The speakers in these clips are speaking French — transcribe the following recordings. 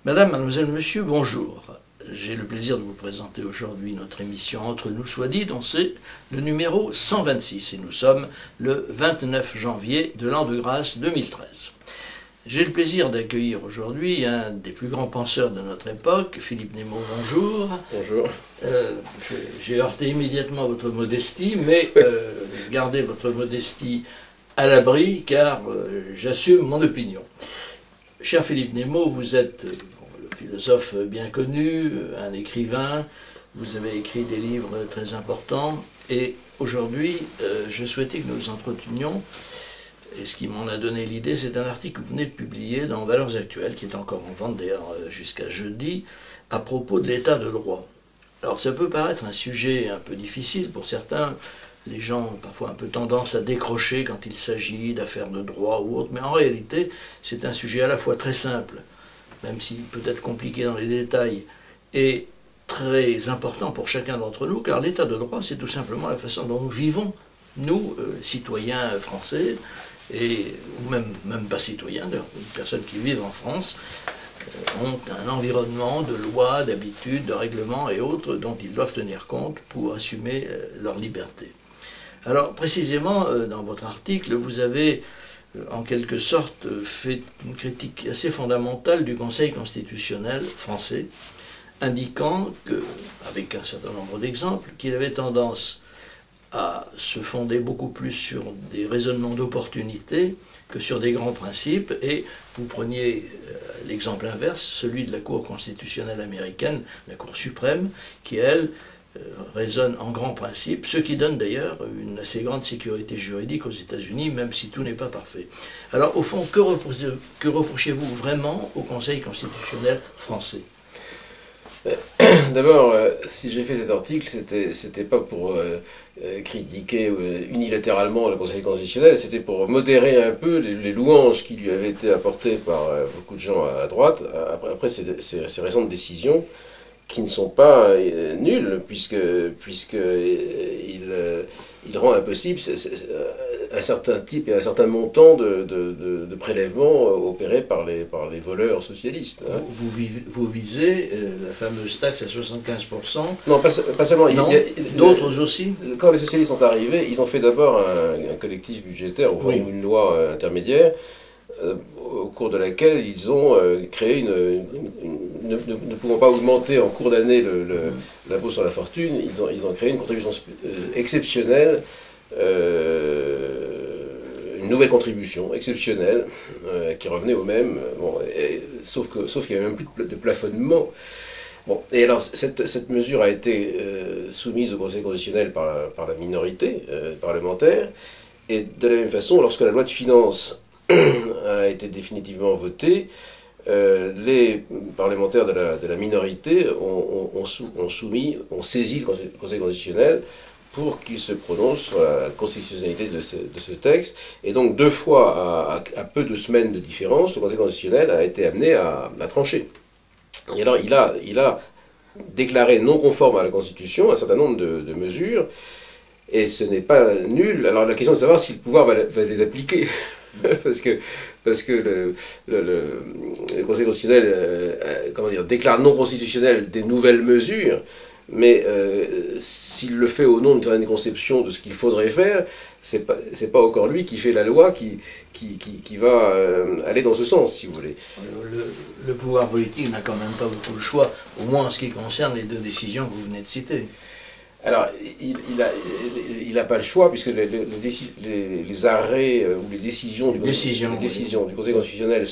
Madame, mademoiselle, monsieur, bonjour. J'ai le plaisir de vous présenter aujourd'hui notre émission Entre nous soit dit, dont c'est le numéro 126, et nous sommes le 29 janvier de l'an de grâce 2013. J'ai le plaisir d'accueillir aujourd'hui un des plus grands penseurs de notre époque, Philippe Nemo, bonjour. Bonjour. J'ai heurté immédiatement votre modestie, mais gardez votre modestie à l'abri, car j'assume mon opinion. Cher Philippe Nemo, vous êtes le philosophe bien connu, un écrivain, vous avez écrit des livres très importants, et aujourd'hui, je souhaitais que nous nous entretenions, et ce qui m'en a donné l'idée, c'est un article que vous venez de publier dans Valeurs Actuelles, qui est encore en vente d'ailleurs jusqu'à jeudi, à propos de l'état de droit. Alors ça peut paraître un sujet un peu difficile pour certains. Les gens ont parfois un peu tendance à décrocher quand il s'agit d'affaires de droit ou autre, mais en réalité, c'est un sujet à la fois très simple, même s'il peut être compliqué dans les détails, et très important pour chacun d'entre nous, car l'état de droit, c'est tout simplement la façon dont nous vivons, nous, citoyens français, ou même pas citoyens, d'ailleurs, les personnes qui vivent en France, ont un environnement de lois, d'habitudes, de règlements et autres dont ils doivent tenir compte pour assumer leur liberté. Alors précisément, dans votre article, vous avez en quelque sorte fait une critique assez fondamentale du Conseil constitutionnel français, indiquant que, avec un certain nombre d'exemples, qu'il avait tendance à se fonder beaucoup plus sur des raisonnements d'opportunité que sur des grands principes, et vous preniez l'exemple inverse, celui de la Cour constitutionnelle américaine, la Cour suprême, qui, elle, raisonne en grands principes, ce qui donne d'ailleurs une assez grande sécurité juridique aux États-Unis, même si tout n'est pas parfait. Alors, au fond, que reprochez-vous vraiment au Conseil constitutionnel français ? D'abord, si j'ai fait cet article, c'était pas pour critiquer unilatéralement le Conseil constitutionnel, c'était pour modérer un peu les louanges qui lui avaient été apportées par beaucoup de gens à droite, après ces récentes décisions, qui ne sont pas nulles, puisque il rend impossible un certain type et un certain montant de prélèvements opérés par les voleurs socialistes. Hein. Vous visez la fameuse taxe à 75%. Non, pas seulement. Non, d'autres aussi. Quand les socialistes sont arrivés, ils ont fait d'abord un collectif budgétaire, ou oui. une loi intermédiaire, au cours de laquelle ils ont créé ne pouvant pas augmenter en cours d'année l'impôt sur la fortune, ils ont créé une contribution exceptionnelle, une nouvelle contribution exceptionnelle qui revenait au même, sauf qu'il n'y avait même plus de plafonnement. Bon, et alors cette mesure a été soumise au Conseil constitutionnel par la minorité parlementaire, et de la même façon, lorsque la loi de finances a été définitivement votée, les parlementaires de la minorité ont saisi le Conseil constitutionnel pour qu'il se prononce sur la constitutionnalité de ce texte. Et donc, deux fois, à peu de semaines de différence, le Conseil constitutionnel a été amené à trancher. Et alors, il a déclaré non conforme à la Constitution un certain nombre de mesures, et ce n'est pas nul. Alors, la question est de savoir si le pouvoir va les appliquer. parce que le Conseil constitutionnel déclare non constitutionnel des nouvelles mesures, mais s'il le fait au nom d'une certaine conception de ce qu'il faudrait faire, c'est pas encore lui qui fait la loi qui va aller dans ce sens, si vous voulez. Le pouvoir politique n'a quand même pas beaucoup de choix, au moins en ce qui concerne les deux décisions que vous venez de citer. Alors, il n'a pas le choix, puisque les arrêts ou les décisions du Conseil constitutionnel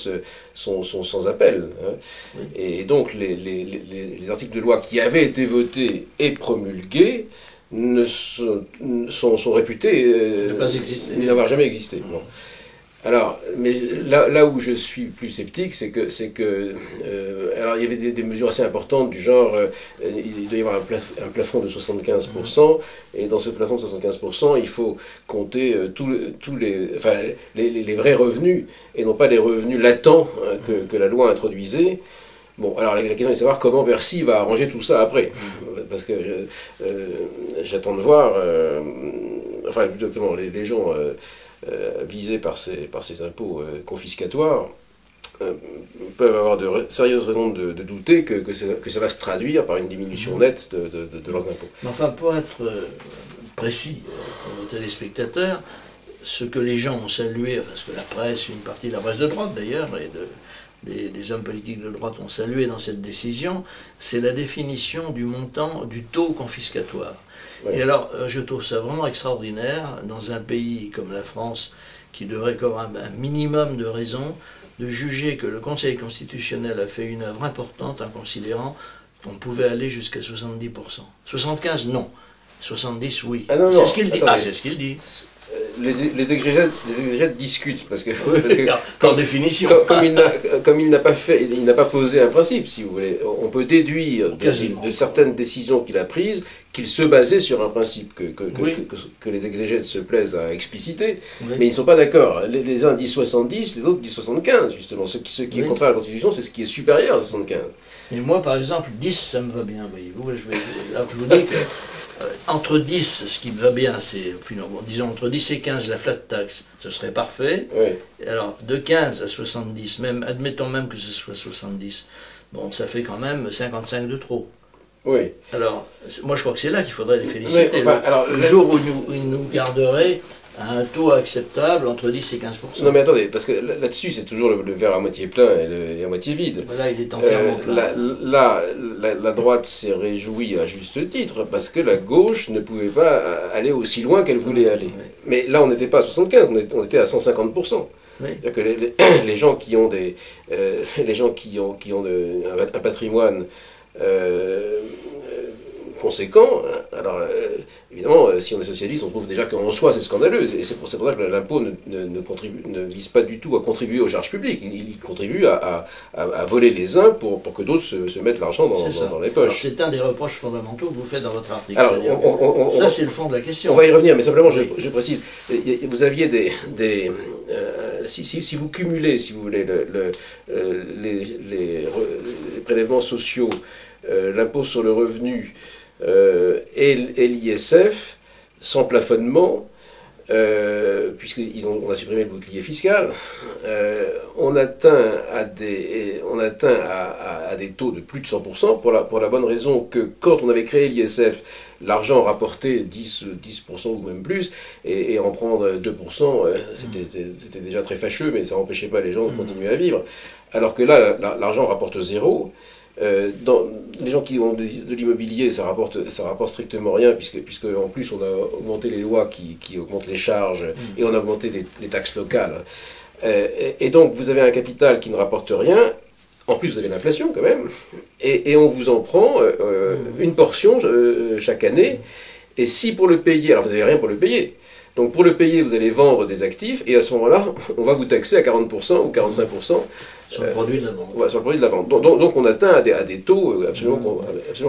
sont sans appel. Hein. Oui. Et donc, les articles de loi qui avaient été votés et promulgués sont réputés n'avoir jamais existé. Bon. Alors, mais là où je suis plus sceptique, c'est que alors il y avait des mesures assez importantes du genre, il doit y avoir un plafond de 75%, et dans ce plafond de 75%, il faut compter tous les vrais revenus, et non pas les revenus latents que la loi introduisait. Bon, alors la question est de savoir comment Bercy va arranger tout ça après, parce que j'attends de voir, enfin, les gens visés par ces impôts confiscatoires peuvent avoir de sérieuses raisons de douter que ça va se traduire par une diminution nette de leurs impôts. Mais enfin, pour être précis pour nos téléspectateurs, ce que les gens ont salué, parce que la presse, une partie de la presse de droite d'ailleurs, et des hommes politiques de droite ont salué dans cette décision, c'est la définition du montant du taux confiscatoire. Ouais. Et alors, je trouve ça vraiment extraordinaire, dans un pays comme la France, qui devrait avoir un minimum de raison, de juger que le Conseil constitutionnel a fait une œuvre importante en considérant qu'on pouvait aller jusqu'à 70%. 75, non. 70, oui. Ah non, c'est ce qu'il dit. Attendez. Ah, c'est ce qu'il dit. Les exégètes discutent parce que, en définition, comme il n'a pas fait, il n'a pas posé un principe, si vous voulez. On peut déduire de certaines décisions qu'il a prises qu'il se basait sur un principe que les exégètes se plaisent à expliciter, mais ils ne sont pas d'accord. Les uns disent 70, les autres disent 75, justement. Ce qui est contraire à la Constitution, c'est ce qui est supérieur à 75. Et moi, par exemple, 10, ça me va bien, voyez-vous. Alors je vous dis que entre 10, ce qui me va bien, c'est, disons, entre 10 et 15, la flat tax, ce serait parfait. Oui. Alors, de 15 à 70, même, admettons même que ce soit 70, bon, ça fait quand même 55 de trop. Oui. Alors, moi, je crois que c'est là qu'il faudrait les féliciter. Mais, enfin, le jour où ils nous garderaient à un taux acceptable entre 10 et 15%. Non mais attendez, parce que là-dessus c'est toujours le verre à moitié plein et à moitié vide. Là il est entièrement plein. La droite s'est réjouie à juste titre parce que la gauche ne pouvait pas aller aussi loin qu'elle voulait aller. Oui. Mais là on n'était pas à 75, on était à 150%. Oui. C'est-à-dire que les gens qui ont un patrimoine conséquent. Alors, évidemment, si on est socialiste, on trouve déjà qu'en soi c'est scandaleux. Et c'est pour ça que l'impôt ne vise pas du tout à contribuer aux charges publiques. Il contribue à voler les uns pour que d'autres se mettent l'argent dans les poches. C'est un des reproches fondamentaux que vous faites dans votre article. Alors, ça, c'est le fond de la question. On va y revenir, mais simplement, je précise. Vous aviez si vous cumulez, si vous voulez, les prélèvements sociaux, l'impôt sur le revenu, et l'ISF, sans plafonnement, puisqu'on a supprimé le bouclier fiscal, on atteint à des taux de plus de 100%, pour la bonne raison que quand on avait créé l'ISF, l'argent rapportait 10% ou même plus, et en prendre 2%, c'était déjà très fâcheux, mais ça n'empêchait pas les gens de continuer à vivre. Alors que là, l'argent rapporte zéro. Les gens qui ont de l'immobilier, ça rapporte strictement rien, puisque en plus on a augmenté les lois qui augmentent les charges, et on a augmenté les taxes locales. Et donc vous avez un capital qui ne rapporte rien, en plus vous avez l'inflation quand même, et on vous en prend une portion chaque année, et si pour le payer, alors vous n'avez rien pour le payer. Donc pour le payer, vous allez vendre des actifs, et à ce moment-là, on va vous taxer à 40% ou 45%. Sur le produit de la vente. Ouais, sur le produit de la vente. Donc on atteint à des taux absolument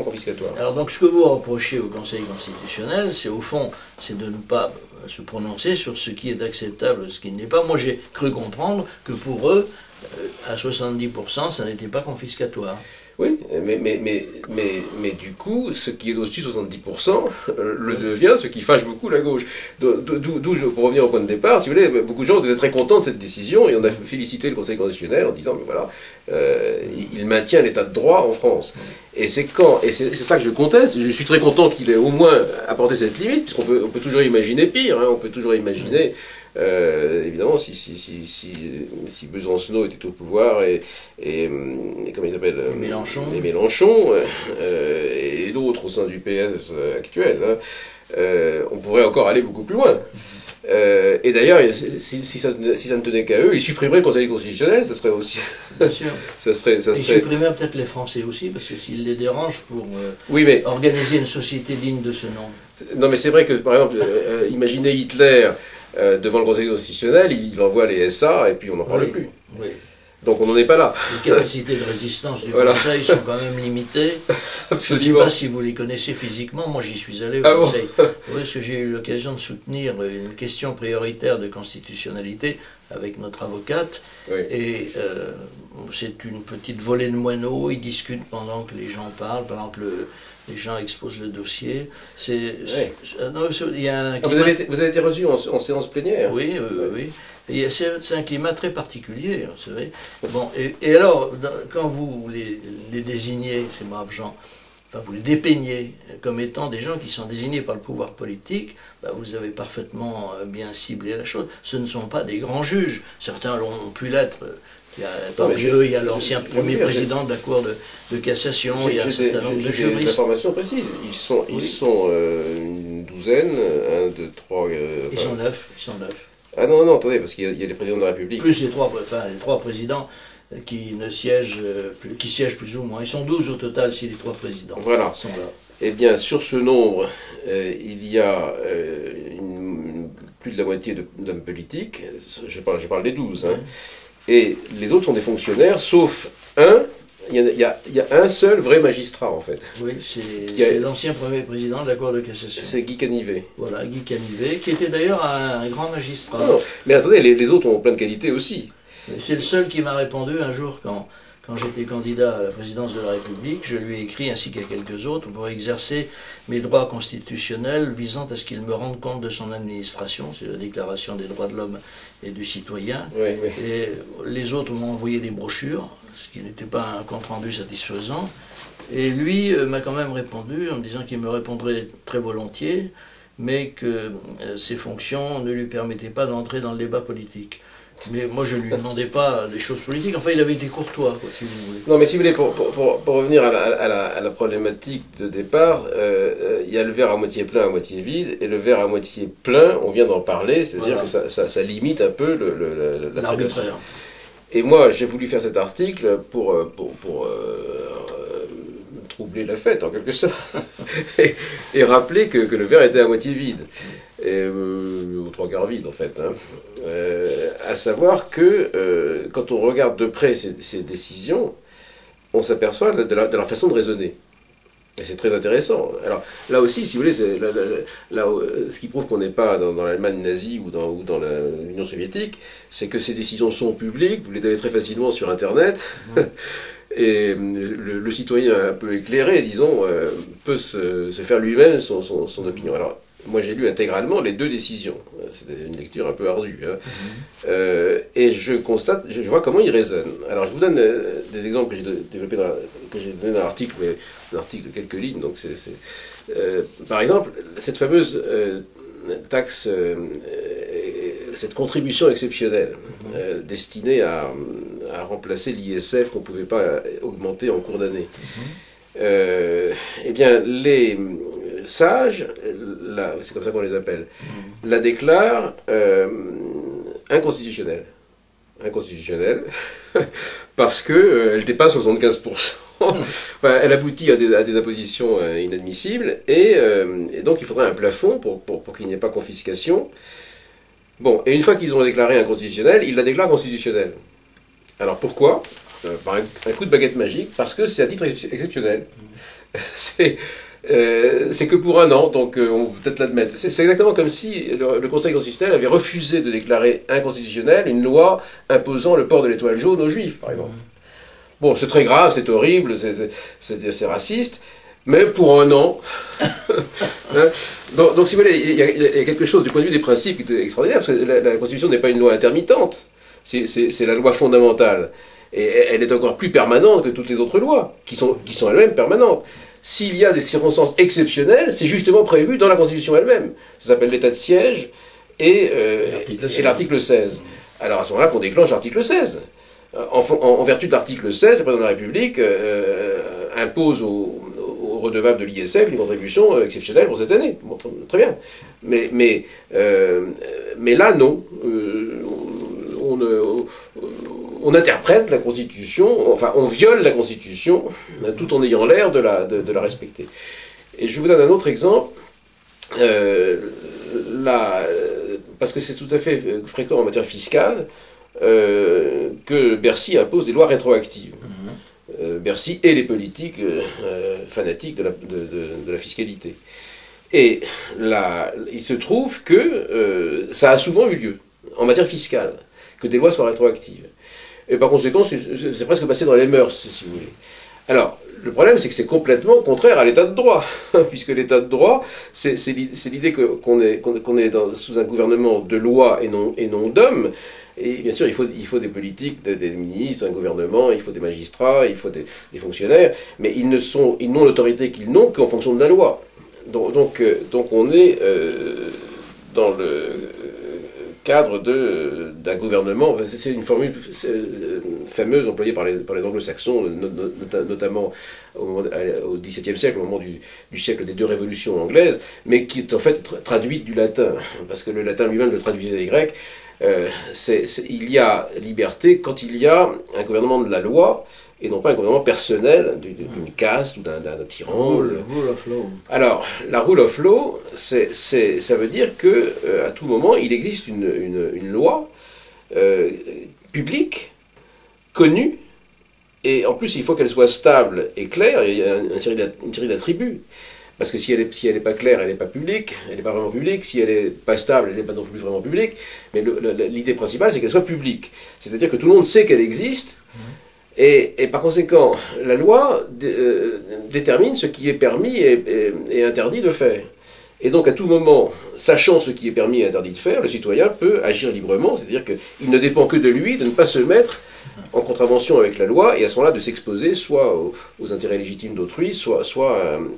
confiscatoires. Alors donc ce que vous reprochez au Conseil constitutionnel, c'est au fond, c'est de ne pas se prononcer sur ce qui est acceptable, ce qui ne l'est pas. Moi j'ai cru comprendre que pour eux, à 70%, ça n'était pas confiscatoire. Oui, mais du coup, ce qui est au-dessus de 70% le devient, ce qui fâche beaucoup la gauche. Pour revenir au point de départ, si vous voulez, beaucoup de gens étaient très contents de cette décision, et on a félicité le Conseil constitutionnel en disant, mais voilà, il maintient l'état de droit en France. Et c'est ça que je conteste. Je suis très content qu'il ait au moins apporté cette limite, puisqu'on peut toujours imaginer pire, hein, on peut toujours imaginer... évidemment, si Besancenot était au pouvoir et comment il s'appelle, les Mélenchon et d'autres au sein du PS actuel, hein, on pourrait encore aller beaucoup plus loin. Et d'ailleurs, si ça ne tenait qu'à eux, ils supprimeraient le Conseil constitutionnel, ça serait aussi... Bien sûr. ça serait... Ils supprimeraient peut-être les Français aussi, parce que s'ils les dérangent pour organiser une société digne de ce nom. Non, mais c'est vrai que, par exemple, imaginez Hitler... devant le Conseil constitutionnel, il envoie les SA et puis on n'en parle plus. Oui. Donc on n'en est pas là. Les capacités de résistance du Conseil sont quand même limitées. Je ne sais pas si vous les connaissez physiquement, moi j'y suis allé au Conseil. Oui, parce que j'ai eu l'occasion de soutenir une question prioritaire de constitutionnalité avec notre avocate. Oui. Et c'est une petite volée de moineaux, ils discutent pendant que les gens parlent, pendant que les gens exposent le dossier. Non, il y a un Ah, vous avez été reçu en séance plénière? Oui, oui. C'est un climat très particulier, vous savez. Bon, et alors, quand vous les désignez, ces braves gens, enfin, vous les dépeignez comme étant des gens qui sont désignés par le pouvoir politique, bah, vous avez parfaitement bien ciblé la chose. Ce ne sont pas des grands juges. Certains l'ont pu l'être. Il y a l'ancien premier président de la Cour de cassation, il y a un certain nombre de juristes. J'ai des informations précises. Ils sont une douzaine, 1, 2, 3... Ils sont neuf. Ah non, non, attendez, parce qu'il y a les présidents de la République. Plus les trois présidents qui siègent plus ou moins. Ils sont 12 au total si les trois présidents sont là. Eh bien, sur ce nombre, il y a plus de la moitié d'hommes politiques. Je parle des 12. Hein. Et les autres sont des fonctionnaires, sauf un. Il y a un seul vrai magistrat, en fait. Oui, c'est l'ancien premier président de la Cour de cassation. C'est Guy Canivet. Voilà, Guy Canivet, qui était d'ailleurs un grand magistrat. Non, mais attendez, les autres ont plein de qualités aussi. C'est le seul qui m'a répondu un jour quand j'étais candidat à la présidence de la République. Je lui ai écrit, ainsi qu'à quelques autres, pour exercer mes droits constitutionnels visant à ce qu'il me rende compte de son administration. C'est la Déclaration des droits de l'homme et du citoyen. Oui, oui. Et les autres m'ont envoyé des brochures, ce qui n'était pas un compte-rendu satisfaisant. Et lui m'a quand même répondu en me disant qu'il me répondrait très volontiers, mais que ses fonctions ne lui permettaient pas d'entrer dans le débat politique. Mais moi, je ne lui demandais pas des choses politiques. Enfin, il avait été courtois, quoi, si vous voulez. Non, mais si vous voulez, pour revenir à la problématique de départ, il y a le verre à moitié plein, à moitié vide, et le verre à moitié plein, on vient d'en parler, c'est-à-dire que ça limite un peu l'arbitraire. Et moi, j'ai voulu faire cet article pour troubler la fête, en quelque sorte, et rappeler que le verre était à moitié vide. Aux trois quarts vide en fait, hein. À savoir que quand on regarde de près ces décisions, on s'aperçoit de leur façon de raisonner. Et c'est très intéressant. Alors là aussi, si vous voulez, ce qui prouve qu'on n'est pas dans l'Allemagne nazie ou dans l'Union soviétique, c'est que ces décisions sont publiques, vous les avez très facilement sur Internet. Et le citoyen un peu éclairé, disons, peut se faire lui-même son opinion. Alors, moi, j'ai lu intégralement les deux décisions. C'était une lecture un peu ardue. Hein. Et je constate, je vois comment ils raisonnent. Alors, je vous donne des exemples que j'ai développés que j'ai donné dans l'article, mais un article de quelques lignes. Donc, par exemple, cette fameuse taxe, cette contribution exceptionnelle destinée à remplacer l'ISF qu'on ne pouvait pas augmenter en cours d'année. Eh bien, les sages, c'est comme ça qu'on les appelle, la déclarent inconstitutionnelle. Inconstitutionnelle, parce qu'elle dépasse 75%. Enfin, elle aboutit à des impositions inadmissibles, et donc il faudrait un plafond pour qu'il n'y ait pas confiscation. Bon, et une fois qu'ils ont déclaré inconstitutionnelle, ils la déclarent constitutionnelle. Alors pourquoi ? Par un coup de baguette magique, parce que c'est à titre exceptionnel. C'est que pour un an, donc on peut peut-être l'admettre. C'est exactement comme si le Conseil constitutionnel avait refusé de déclarer inconstitutionnelle une loi imposant le port de l'étoile jaune aux Juifs, par exemple. Bon, c'est très grave, c'est horrible, c'est raciste, mais pour un an. Hein, donc, si vous voulez, il y a quelque chose du point de vue des principes qui est extraordinaire, parce que la Constitution n'est pas une loi intermittente, c'est la loi fondamentale. Et elle est encore plus permanente que toutes les autres lois, qui sont elles-mêmes permanentes. S'il y a des circonstances exceptionnelles, c'est justement prévu dans la Constitution elle-même. Ça s'appelle l'état de siège et l'article 16. Alors à ce moment-là qu'on déclenche l'article 16. En vertu de l'article 16, le président de la République impose aux redevables de l'ISF une contribution exceptionnelle pour cette année. Bon, très bien. Mais là, non. On interprète la Constitution, enfin on viole la Constitution, tout en ayant l'air de la respecter. Et je vous donne un autre exemple, parce que c'est tout à fait fréquent en matière fiscale, que Bercy impose des lois rétroactives. Bercy et les politiques fanatiques de la fiscalité. Et là, il se trouve que ça a souvent eu lieu en matière fiscale. que des lois soient rétroactives. Et par conséquent, c'est presque passé dans les mœurs, si vous voulez. Alors, le problème, c'est que c'est complètement contraire à l'état de droit, puisque l'état de droit, c'est l'idée qu'on est sous un gouvernement de loi et non d'hommes. Et bien sûr, il faut des politiques, des ministres, un gouvernement, il faut des magistrats, il faut des fonctionnaires, mais ils n'ont l'autorité qu'ils n'ont qu'en fonction de la loi. Donc on est dans le cadre d'un gouvernement. C'est une formule fameuse employée par les anglo-saxons, notamment au XVIIe siècle, au moment du siècle des deux révolutions anglaises, mais qui est en fait traduite du latin, parce que le latin lui-même le traduisait des grecs. Il y a liberté quand il y a un gouvernement de la loi, et non pas un gouvernement personnel d'une caste ou d'un tyran. Rule of law. Alors, la rule of law, ça veut dire que à tout moment, il existe une loi publique, connue, et en plus, il faut qu'elle soit stable et claire, et il y a une série d'attributs. Parce que si elle est pas claire, elle n'est pas publique, elle n'est pas vraiment publique. Si elle n'est pas stable, elle n'est pas non plus vraiment publique. Mais l'idée principale, c'est qu'elle soit publique. C'est-à-dire que tout le monde sait qu'elle existe, et par conséquent, la loi détermine ce qui est permis et interdit de faire. Et donc, à tout moment, sachant ce qui est permis et interdit de faire, le citoyen peut agir librement, c'est-à-dire qu'il ne dépend que de lui de ne pas se mettre en contravention avec la loi, et à ce moment-là de s'exposer soit aux intérêts légitimes d'autrui, soit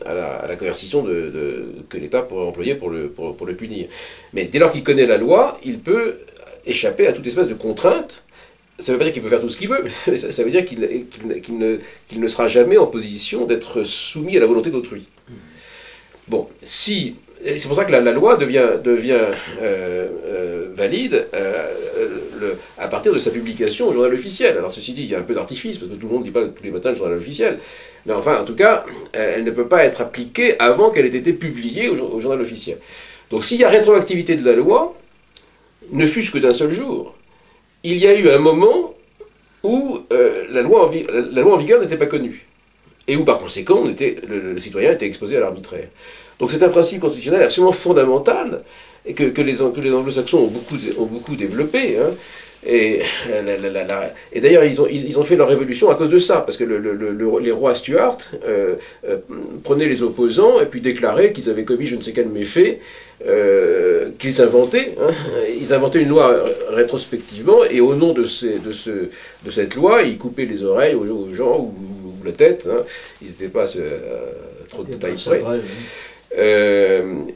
à la coercition que l'État pourrait employer pour le punir. Mais dès lors qu'il connaît la loi, il peut échapper à toute espèce de contrainte. Ça ne veut pas dire qu'il peut faire tout ce qu'il veut, mais ça veut dire qu'il ne sera jamais en position d'être soumis à la volonté d'autrui. Bon, c'est pour ça que la loi devient valide à partir de sa publication au journal officiel. Alors ceci dit, il y a un peu d'artifice, parce que tout le monde ne lit pas tous les matins le journal officiel. Mais enfin, en tout cas, elle ne peut pas être appliquée avant qu'elle ait été publiée au journal officiel. Donc s'il y a rétroactivité de la loi, ne fût-ce que d'un seul jour, il y a eu un moment où la loi en vigueur n'était pas connue. Et où par conséquent, le citoyen était exposé à l'arbitraire. Donc c'est un principe constitutionnel absolument fondamental et que les anglo-saxons ont beaucoup développé. Hein. Et d'ailleurs, ils ont fait leur révolution à cause de ça, parce que les rois Stuart prenaient les opposants et puis déclaraient qu'ils avaient commis je ne sais quel méfait, qu'ils inventaient. Hein. Ils inventaient une loi rétrospectivement, et au nom de cette loi, ils coupaient les oreilles aux gens ou la tête. Hein. Ils n'étaient pas trop de détails près.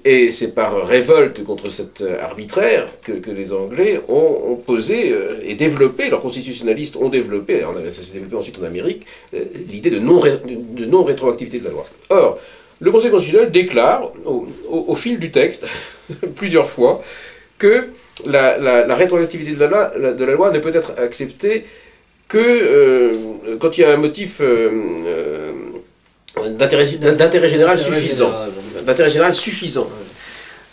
Et c'est par révolte contre cet arbitraire que les Anglais ont posé et développé, leurs constitutionnalistes ont développé, ça s'est développé ensuite en Amérique, l'idée de non-rétroactivité de la loi. Or, le Conseil constitutionnel déclare, au fil du texte, plusieurs fois, que la rétroactivité de la loi ne peut être acceptée que quand il y a un motif d'intérêt général suffisant. D'intérêt général suffisant.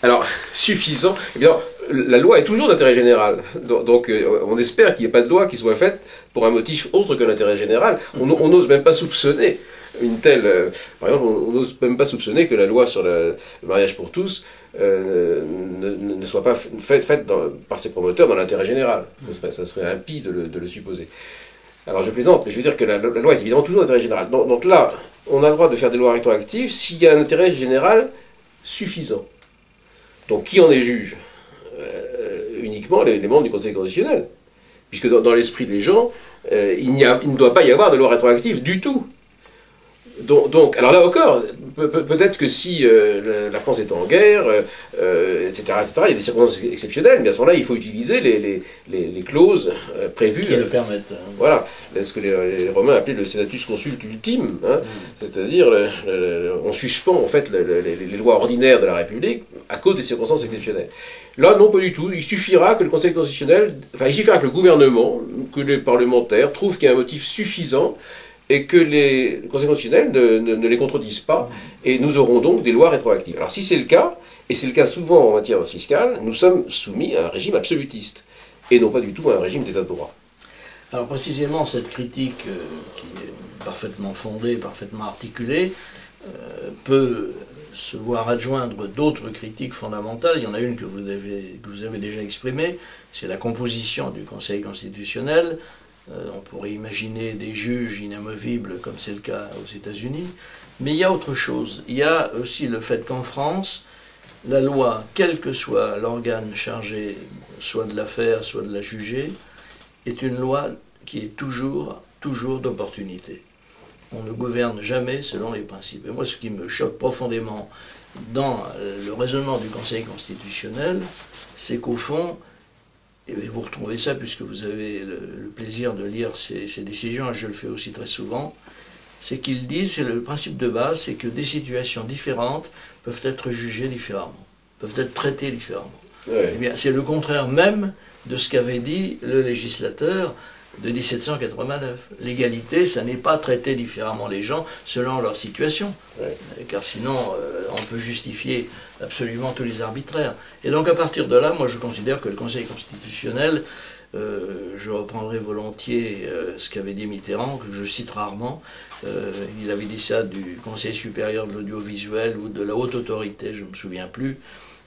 Alors, suffisant, eh bien, la loi est toujours d'intérêt général. Donc, on espère qu'il n'y ait pas de loi qui soit faite pour un motif autre que l'intérêt général. On n'ose même pas soupçonner une telle... par exemple, on n'ose même pas soupçonner que la loi sur le mariage pour tous ne soit pas faite par ses promoteurs dans l'intérêt général. Ça serait impie de le supposer. Alors je plaisante, mais je veux dire que la loi est évidemment toujours d'intérêt général. Donc là, on a le droit de faire des lois rétroactives s'il y a un intérêt général suffisant. Donc qui en est juge? Uniquement les membres du Conseil constitutionnel. Puisque dans l'esprit des gens, il ne doit pas y avoir de loi rétroactive du tout. Donc, alors là encore, peut-être que si la France est en guerre, etc., il y a des circonstances exceptionnelles, mais à ce moment-là, il faut utiliser les clauses prévues. Qui le permettent. Voilà, ce que les Romains appelaient le senatus consulte ultime, hein, c'est-à-dire on suspend en fait les lois ordinaires de la République à cause des circonstances exceptionnelles. Là, non, pas du tout. Il suffira que le Conseil constitutionnel, il suffira que le gouvernement, que les parlementaires trouvent qu'il y a un motif suffisant et que le Conseil constitutionnel ne les contredise pas, et nous aurons donc des lois rétroactives. Alors si c'est le cas, et c'est le cas souvent en matière fiscale, nous sommes soumis à un régime absolutiste, et non pas du tout à un régime d'état de droit. Alors précisément, cette critique qui est parfaitement fondée, parfaitement articulée, peut se voir adjoindre d'autres critiques fondamentales. Il y en a une que vous avez déjà exprimée, c'est la composition du Conseil constitutionnel. On pourrait imaginer des juges inamovibles comme c'est le cas aux États-Unis. Mais il y a autre chose. Il y a aussi le fait qu'en France, la loi, quel que soit l'organe chargé, soit de la faire, soit de la juger, est une loi qui est toujours d'opportunité. On ne gouverne jamais selon les principes. Et moi, ce qui me choque profondément dans le raisonnement du Conseil constitutionnel, c'est qu'au fond, et vous retrouvez ça puisque vous avez le plaisir de lire ces décisions, et je le fais aussi très souvent, c'est qu'ils disent, c'est le principe de base, c'est que des situations différentes peuvent être jugées différemment, peuvent être traitées différemment. Ouais. Eh bien, c'est le contraire même de ce qu'avait dit le législateur de 1789. L'égalité, ça n'est pas traiter différemment les gens selon leur situation, Ouais. Car sinon on peut justifier absolument tous les arbitraires. Et donc à partir de là, moi je considère que le Conseil constitutionnel, je reprendrai volontiers ce qu'avait dit Mitterrand, que je cite rarement, il avait dit ça du Conseil supérieur de l'audiovisuel ou de la haute autorité, je ne me souviens plus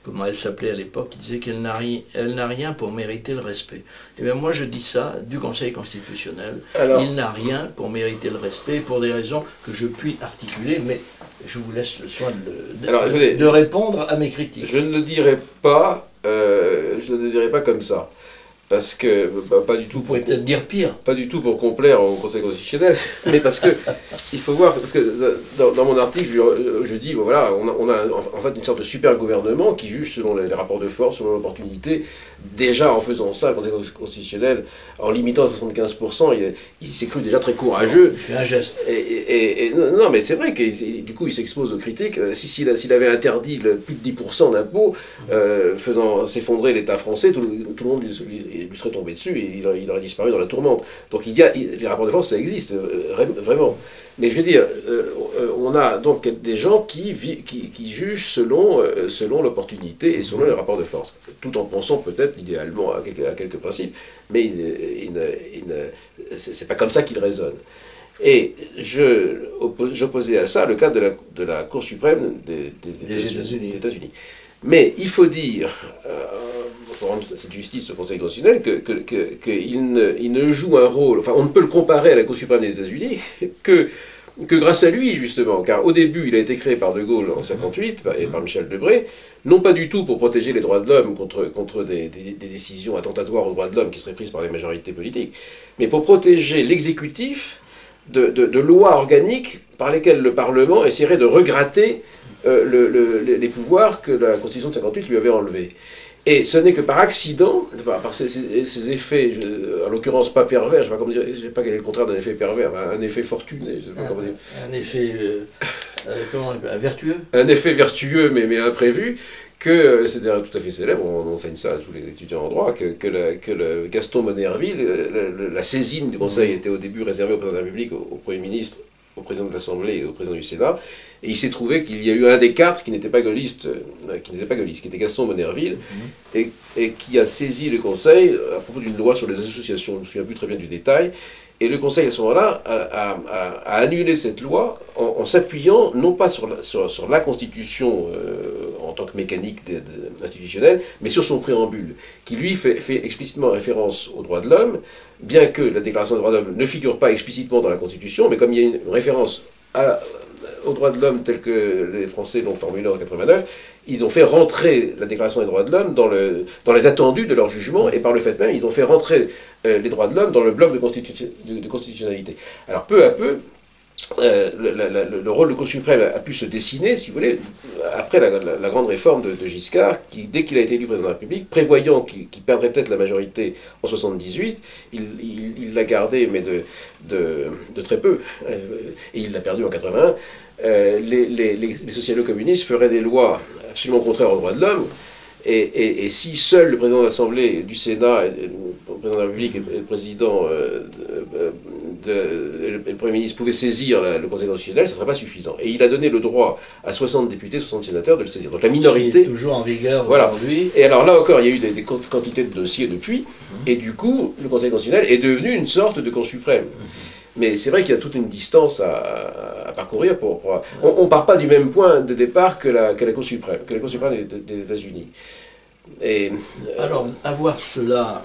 comment elle s'appelait à l'époque, qui disait qu'elle n'a rien pour mériter le respect. Et bien moi je dis ça du Conseil constitutionnel. Alors, il n'a rien pour mériter le respect pour des raisons que je puis articuler, mais je vous laisse le soin de répondre à mes critiques. Je ne le dirai pas comme ça. Parce que, pas du tout. Vous pourrez peut-être dire pire. Pas du tout pour complaire au Conseil constitutionnel, mais parce que, il faut voir, parce que dans mon article, je dis, bon, voilà, on a en fait une sorte de super gouvernement qui juge selon les rapports de force, selon l'opportunité. Déjà, en faisant ça, le Conseil constitutionnel, en limitant à 75%, il s'est cru déjà très courageux. Il fait un geste. Et non, mais c'est vrai que du coup, il s'expose aux critiques. S'il avait interdit plus de 10% d'impôts, faisant s'effondrer l'État français, tout le monde lui serait tombé dessus et il aurait disparu dans la tourmente. Donc les rapports de force, ça existe, vraiment. Mais je veux dire, on a donc des gens qui jugent selon l'opportunité et selon les rapports de force, tout en pensant peut-être idéalement à quelques principes, mais c'est pas comme ça qu'ils raisonnent. Et j'opposais à ça le cas de la Cour suprême des États-Unis. Mais il faut dire, pour rendre cette justice au Conseil constitutionnel, qu'il ne joue un rôle, enfin on ne peut le comparer à la Cour suprême des États-Unis que grâce à lui, justement, car au début il a été créé par De Gaulle en 1958 et par Michel Debré, non pas du tout pour protéger les droits de l'homme contre des décisions attentatoires aux droits de l'homme qui seraient prises par les majorités politiques, mais pour protéger l'exécutif de lois organiques par lesquelles le Parlement essaierait de regratter les pouvoirs que la Constitution de 58 lui avait enlevés. Et ce n'est que par accident, par ces effets, en l'occurrence pas pervers, je ne sais pas quel est le contraire d'un effet pervers, un effet fortuné, je sais pas comment dire. Un effet vertueux. Un effet vertueux mais imprévu, que c'est d'ailleurs tout à fait célèbre, on enseigne ça à tous les étudiants en droit, que le Gaston Monnerville, la saisine du Conseil était au début réservée au président de la République, au Premier ministre, au président de l'Assemblée et au président du Sénat, et il s'est trouvé qu'il y a eu un des quatre qui n'était pas gaulliste, qui était Gaston Monnerville, et qui a saisi le Conseil à propos d'une loi sur les associations, je ne me souviens plus très bien du détail, et le Conseil à ce moment-là a annulé cette loi en s'appuyant non pas sur la Constitution en tant que mécanique institutionnelle, mais sur son préambule, qui lui fait explicitement référence aux droits de l'homme, bien que la Déclaration des droits de l'homme ne figure pas explicitement dans la Constitution, mais comme il y a une référence aux droits de l'homme tels que les Français l'ont formulé en 89, ils ont fait rentrer la Déclaration des droits de l'homme dans les attendus de leur jugement, et par le fait même, ils ont fait rentrer les droits de l'homme dans le bloc de constitutionnalité. Alors peu à peu, le rôle de Cour suprême a pu se dessiner, si vous voulez, après la grande réforme de Giscard, qui, dès qu'il a été élu président de la République, prévoyant qu'il perdrait peut-être la majorité en 78, il l'a gardé, mais de très peu, et il l'a perdu en 81. Les socialo-communistes feraient des lois absolument contraires aux droits de l'homme, et si seul le président de l'Assemblée, du Sénat, le président de la République et le président le Premier ministre pouvaient saisir le Conseil constitutionnel, ça ne serait pas suffisant. Et il a donné le droit à 60 députés, 60 sénateurs de le saisir. Donc la minorité... Qui est toujours en vigueur aujourd'hui. Et alors là encore, il y a eu des quantités de dossiers depuis, et du coup, le Conseil constitutionnel est devenu une sorte de Cour suprême. Mais c'est vrai qu'il y a toute une distance à parcourir. On ne part pas du même point de départ que la Cour suprême, des États-Unis. Et, alors, avoir cela,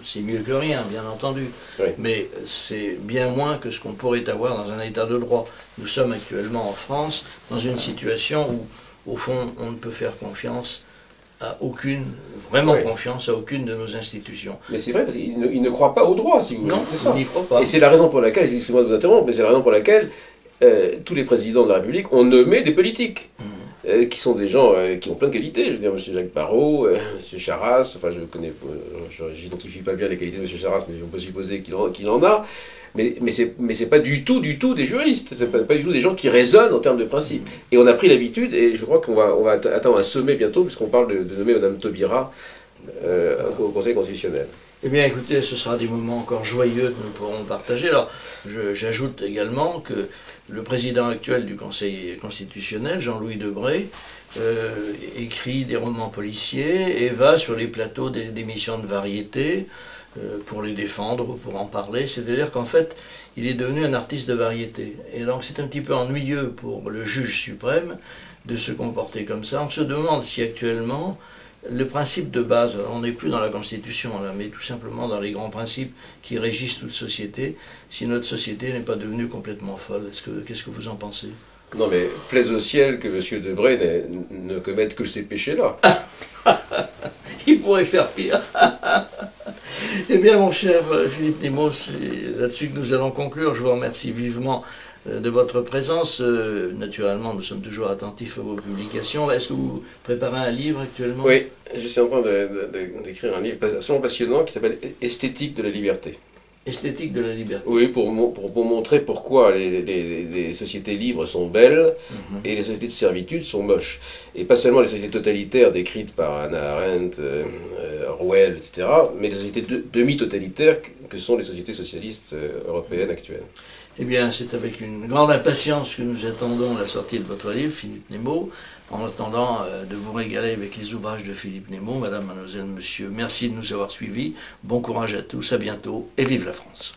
c'est mieux que rien, bien entendu, oui. mais c'est bien moins que ce qu'on pourrait avoir dans un état de droit. Nous sommes actuellement en France dans une situation où, au fond, on ne peut faire confiance à aucune, vraiment oui. confiance à aucune de nos institutions. Mais c'est vrai, parce qu'ils ne croient pas au droit, si vous voulez. Non, c'est ça. ils n'y croient pas. Et c'est la raison pour laquelle, excusez-moi de vous interrompre, mais c'est la raison pour laquelle tous les présidents de la République ont nommé des politiques. Qui sont des gens qui ont plein de qualités. Je veux dire, M. Jacques Barrot, M. Charras, enfin, j'identifie pas bien les qualités de M. Charras, mais on peut supposer qu'il en a. Mais c'est pas du tout des juristes. C'est pas du tout des gens qui raisonnent en termes de principe. Et on a pris l'habitude, et je crois qu'on va attendre un sommet bientôt, puisqu'on parle de nommer Mme Taubira au Conseil constitutionnel. Eh bien, écoutez, ce sera des moments encore joyeux que nous pourrons partager. Alors, j'ajoute également que le président actuel du Conseil constitutionnel, Jean-Louis Debré, écrit des romans policiers et va sur les plateaux d'émissions de variété pour les défendre ou pour en parler. C'est-à-dire qu'en fait, il est devenu un artiste de variété. Et donc, c'est un petit peu ennuyeux pour le juge suprême de se comporter comme ça. On se demande si actuellement le principe de base, on n'est plus dans la Constitution là, mais tout simplement dans les grands principes qui régissent toute société, si notre société n'est pas devenue complètement folle. Qu'est-ce que vous en pensez? Non mais plaise au ciel que M. Debré ne commette que ces péchés-là. Il pourrait faire pire. Eh bien mon cher Philippe Nemo, c'est là-dessus que nous allons conclure. Je vous remercie vivement de votre présence. Naturellement, nous sommes toujours attentifs à vos publications. Est-ce que vous préparez un livre actuellement? Oui, je suis en train d'écrire un livre absolument passionnant qui s'appelle Esthétique de la liberté. Esthétique de la liberté. Oui, pour montrer pourquoi les sociétés libres sont belles et les sociétés de servitude sont moches. Et pas seulement les sociétés totalitaires décrites par Hannah Arendt, Orwell, etc., mais les sociétés demi-totalitaires que sont les sociétés socialistes européennes actuelles. Eh bien, c'est avec une grande impatience que nous attendons la sortie de votre livre, Philippe Nemo. En attendant de vous régaler avec les ouvrages de Philippe Nemo, Madame, Mademoiselle, Monsieur, merci de nous avoir suivis. Bon courage à tous, à bientôt et vive la France.